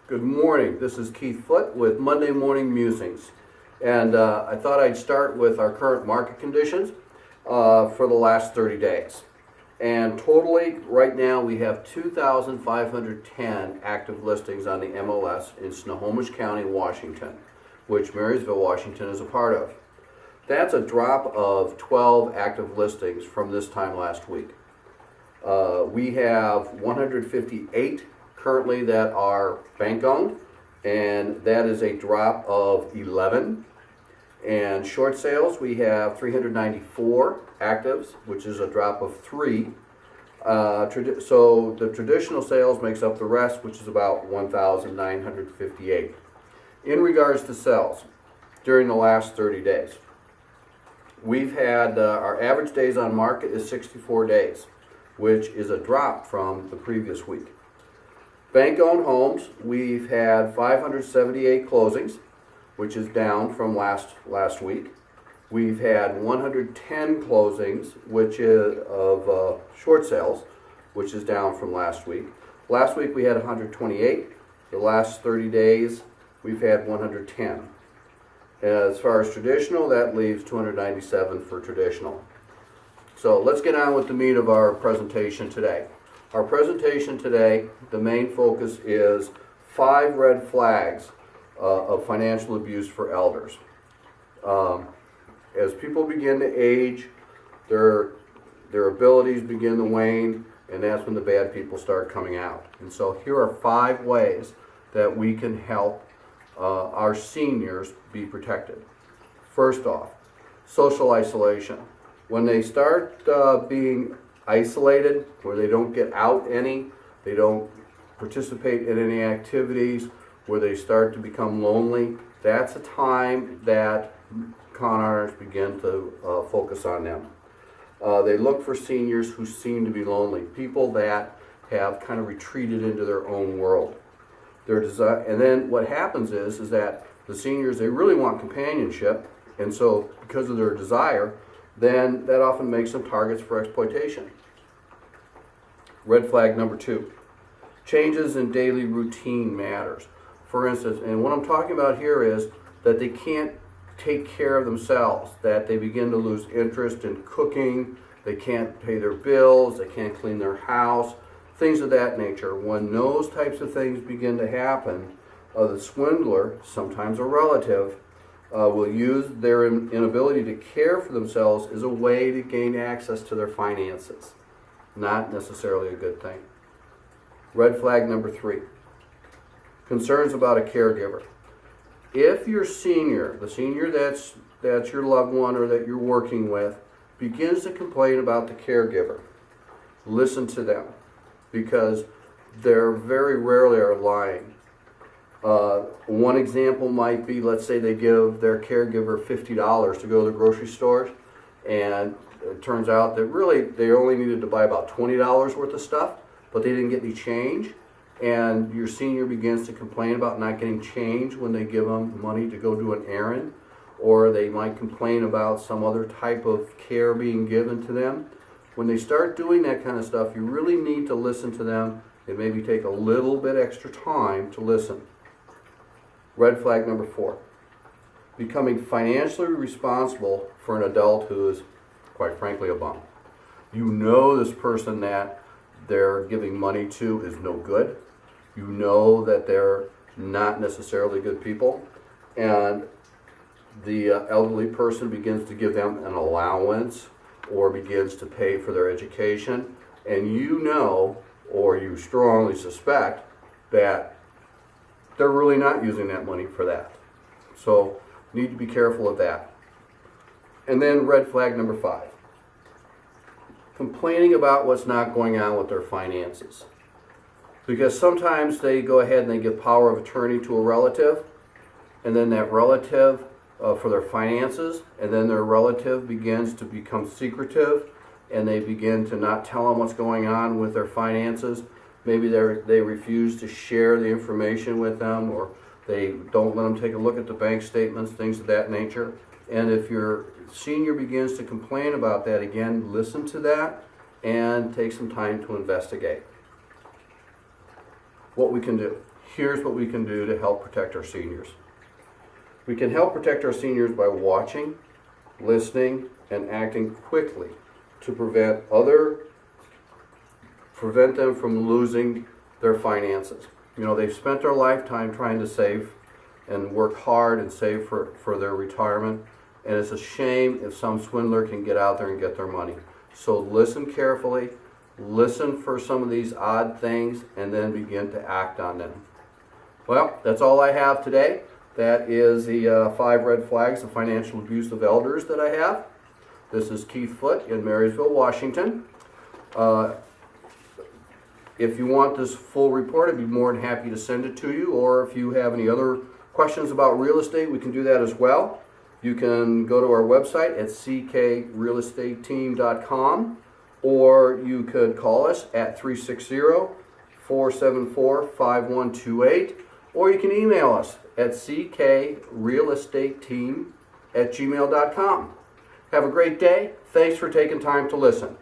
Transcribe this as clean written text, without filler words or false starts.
Good morning. This is Keith Foote with Monday Morning Musings. And I thought I'd start with our current market conditions for the last 30 days. And totally, right now, we have 2,510 active listings on the MLS in Snohomish County, Washington, which Marysville, Washington is a part of. That's a drop of 12 active listings from this time last week. We have 158 currently that are bank-owned, and that is a drop of 11. And short sales, we have 394 actives, which is a drop of 3. So the traditional sales makes up the rest, which is about 1,958. In regards to sales, during the last 30 days, we've had our average days on market is 64 days, which is a drop from the previous week. Bank-owned homes, we've had 578 closings, which is down from last week. We've had 110 closings, which is of short sales, which is down from last week. Last week we had 128. The last 30 days we've had 110. As far as traditional, that leaves 297 for traditional. So let's get on with the meat of our presentation today. Our presentation today, the main focus is 5 red flags of financial abuse for elders. As people begin to age, their abilities begin to wane, and that's when the bad people start coming out. And so here are 5 ways that we can help our seniors be protected. First off, social isolation. When they start being isolated, where they don't get out any, they don't participate in any activities, where they start to become lonely, that's a time that con artists begin to focus on them. They look for seniors who seem to be lonely, people that have kind of retreated into their own world. And then what happens is that the seniors, they really want companionship, and so because of their desire, then that often makes them targets for exploitation. Red flag number 2, changes in daily routine matters. For instance, and what I'm talking about here is that they can't take care of themselves, that they begin to lose interest in cooking, they can't pay their bills, they can't clean their house, things of that nature. When those types of things begin to happen, the swindler, sometimes a relative, will use their inability to care for themselves as a way to gain access to their finances. Not necessarily a good thing. Red flag number 3, concerns about a caregiver. If your senior, the senior that's your loved one or that you're working with, begins to complain about the caregiver, listen to them, because they're very rarely are lying. One example might be, let's say they give their caregiver $50 to go to the grocery store, and it turns out that really they only needed to buy about $20 worth of stuff, but they didn't get any change, and your senior begins to complain about not getting change when they give them money to go do an errand, or they might complain about some other type of care being given to them. When they start doing that kind of stuff, you really need to listen to them and maybe take a little bit extra time to listen. Red flag number 4, becoming financially responsible for an adult who is, quite frankly, a bum. You know this person that they're giving money to is no good. You know that they're not necessarily good people, and the elderly person begins to give them an allowance or begins to pay for their education, and you know, or you strongly suspect, that they're really not using that money for that. So you need to be careful of that. And then red flag number 5, complaining about what's not going on with their finances. Because sometimes they go ahead and they give power of attorney to a relative, and then that relative for their finances, and then their relative begins to become secretive, and they begin to not tell them what's going on with their finances. Maybe they refuse to share the information with them, or they don't let them take a look at the bank statements, things of that nature. And if your senior begins to complain about that, again, listen to that and take some time to investigate. What we can do. here's what we can do to help protect our seniors. We can help protect our seniors by watching, listening, and acting quickly to prevent them from losing their finances. You know, they've spent their lifetime trying to save and work hard and save for their retirement, and it's a shame if some swindler can get out there and get their money. So listen carefully, listen for some of these odd things, and then begin to act on them. Well, that's all I have today. That is the 5 red flags of financial abuse of elders that I have. This is Keith Foote in Marysville, Washington. If you want this full report, I'd be more than happy to send it to you, or if you have any other questions about real estate, we can do that as well. You can go to our website at ckrealestateteam.com, or you could call us at 360-474-5128, or you can email us at ckrealestateteam@gmail.com. Have a great day. Thanks for taking time to listen.